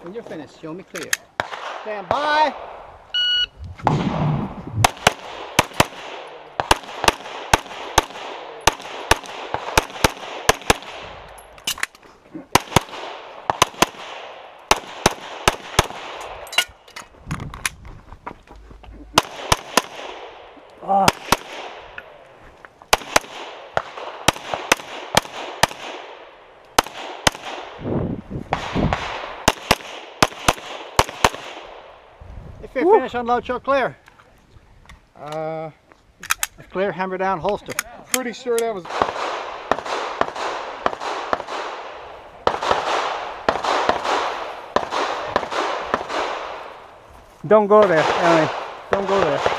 When you're finished, show me clear. Stand by. Ah. If you're finished, unload, show clear. Clear, hammer down, holster. Pretty sure that was. Don't go there, Aaron. Don't go there.